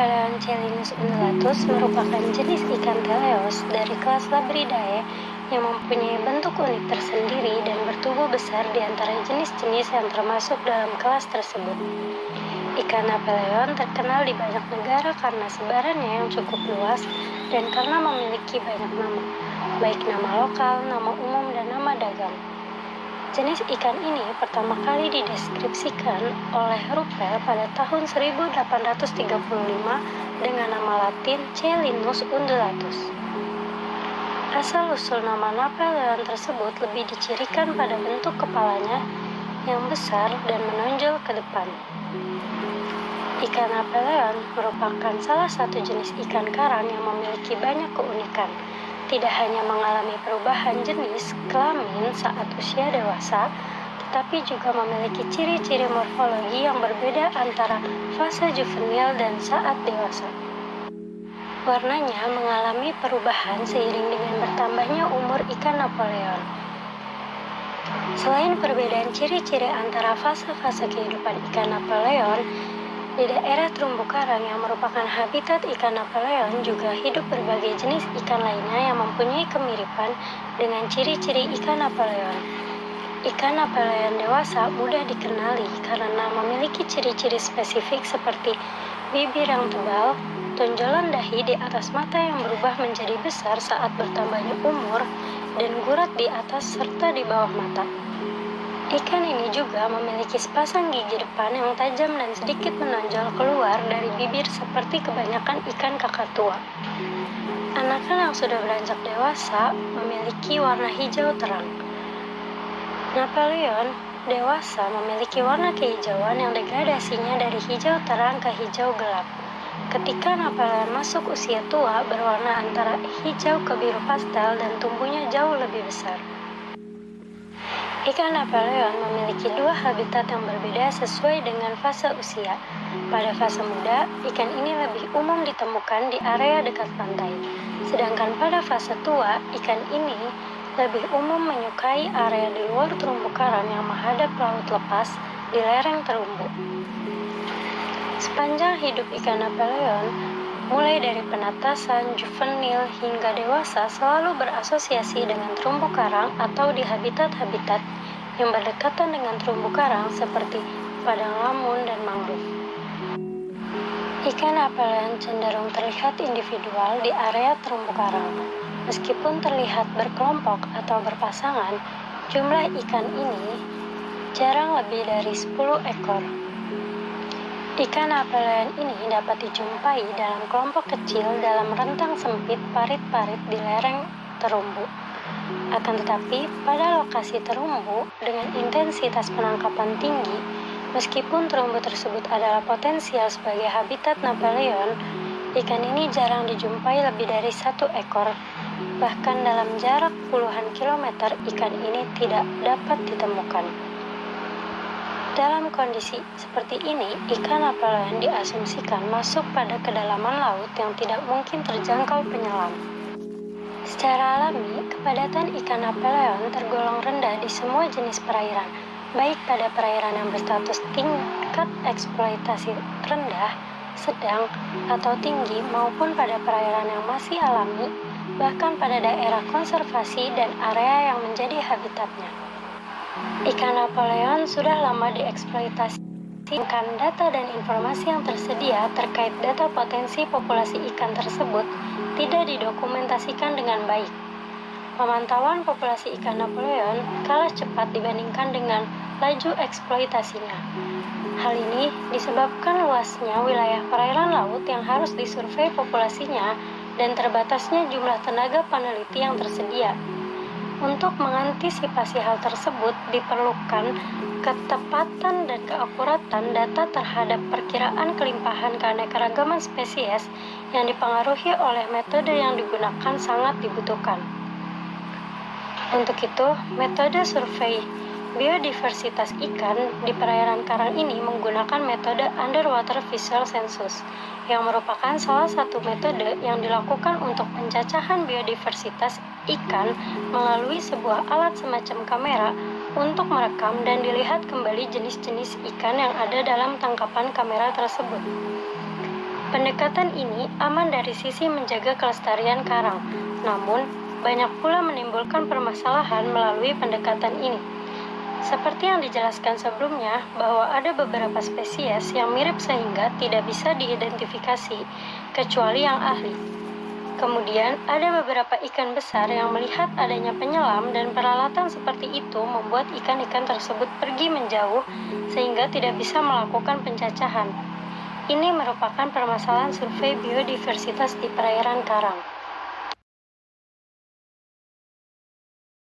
Apeleon Chelinus undulatus merupakan jenis ikan teleos dari kelas Labridae yang mempunyai bentuk unik tersendiri dan bertubuh besar di antara jenis-jenis yang termasuk dalam kelas tersebut. Ikan apeleon terkenal di banyak negara karena sebarannya yang cukup luas dan karena memiliki banyak nama, baik nama lokal, nama umum, dan nama dagang. Jenis ikan ini pertama kali dideskripsikan oleh Ruppel pada tahun 1835 dengan nama latin Chelinus undulatus. Asal-usul nama Apeleon tersebut lebih dicirikan pada bentuk kepalanya yang besar dan menonjol ke depan. Ikan apeleon merupakan salah satu jenis ikan karang yang memiliki banyak keunikan. Tidak hanya mengalami perubahan jenis kelamin saat usia dewasa, tetapi juga memiliki ciri-ciri morfologi yang berbeda antara fase juvenil dan saat dewasa. Warnanya mengalami perubahan seiring dengan bertambahnya umur ikan apeleon. Selain perbedaan ciri-ciri antara fase-fase kehidupan ikan apeleon, di daerah terumbu karang yang merupakan habitat ikan apeleon juga hidup berbagai jenis ikan lainnya yang mempunyai kemiripan dengan ciri-ciri ikan apeleon. Ikan apeleon dewasa mudah dikenali karena memiliki ciri-ciri spesifik seperti bibir yang tebal, tonjolan dahi di atas mata yang berubah menjadi besar saat bertambahnya umur, dan gurat di atas serta di bawah mata. Ikan ini juga memiliki sepasang gigi depan yang tajam dan sedikit menonjol keluar dari bibir seperti kebanyakan ikan kakak tua. Anakan yang sudah beranjak dewasa memiliki warna hijau terang. Apeleon dewasa memiliki warna kehijauan yang degradasinya dari hijau terang ke hijau gelap. Ketika apeleon masuk usia tua, berwarna antara hijau ke biru pastel dan tumbuhnya jauh lebih besar. Ikan apeleon memiliki dua habitat yang berbeda sesuai dengan fase usia. Pada fase muda, ikan ini lebih umum ditemukan di area dekat pantai. Sedangkan pada fase tua, ikan ini lebih umum menyukai area di luar terumbu karang yang menghadap laut lepas di lereng terumbu. Sepanjang hidup ikan apeleon, mulai dari penatasan, juvenil, hingga dewasa selalu berasosiasi dengan terumbu karang atau di habitat-habitat yang berdekatan dengan terumbu karang seperti padang lamun dan mangrove. Ikan apeleon cenderung terlihat individual di area terumbu karang. Meskipun terlihat berkelompok atau berpasangan, jumlah ikan ini jarang lebih dari 10 ekor. Ikan apeleon ini dapat dijumpai dalam kelompok kecil dalam rentang sempit parit-parit di lereng terumbu. Akan tetapi, pada lokasi terumbu dengan intensitas penangkapan tinggi, meskipun terumbu tersebut adalah potensial sebagai habitat apeleon, ikan ini jarang dijumpai lebih dari 1 ekor. Bahkan dalam jarak puluhan kilometer, ikan ini tidak dapat ditemukan. Dalam kondisi seperti ini, ikan apeleon diasumsikan masuk pada kedalaman laut yang tidak mungkin terjangkau penyelam. Secara alami, kepadatan ikan apeleon tergolong rendah di semua jenis perairan, baik pada perairan yang berstatus tingkat eksploitasi rendah, sedang, atau tinggi maupun pada perairan yang masih alami, bahkan pada daerah konservasi dan area yang menjadi habitatnya. Ikan apeleon sudah lama dieksploitasi. Data dan informasi yang tersedia terkait data potensi populasi ikan tersebut tidak didokumentasikan dengan baik. Pemantauan populasi ikan apeleon kalah cepat dibandingkan dengan laju eksploitasinya. Hal ini disebabkan luasnya wilayah perairan laut yang harus disurvei populasinya dan terbatasnya jumlah tenaga peneliti yang tersedia. Untuk mengantisipasi hal tersebut diperlukan ketepatan dan keakuratan data terhadap perkiraan kelimpahan keanekaragaman spesies yang dipengaruhi oleh metode yang digunakan sangat dibutuhkan. Untuk itu, metode survei biodiversitas ikan di perairan karang ini menggunakan metode underwater visual census, yang merupakan salah satu metode yang dilakukan untuk pencacahan biodiversitas ikan melalui sebuah alat semacam kamera untuk merekam dan dilihat kembali jenis-jenis ikan yang ada dalam tangkapan kamera tersebut. Pendekatan ini aman dari sisi menjaga kelestarian karang, namun banyak pula menimbulkan permasalahan melalui pendekatan ini. Seperti yang dijelaskan sebelumnya, bahwa ada beberapa spesies yang mirip sehingga tidak bisa diidentifikasi, kecuali yang ahli. Kemudian, ada beberapa ikan besar yang melihat adanya penyelam dan peralatan seperti itu membuat ikan-ikan tersebut pergi menjauh sehingga tidak bisa melakukan pencacahan. Ini merupakan permasalahan survei biodiversitas di perairan karang.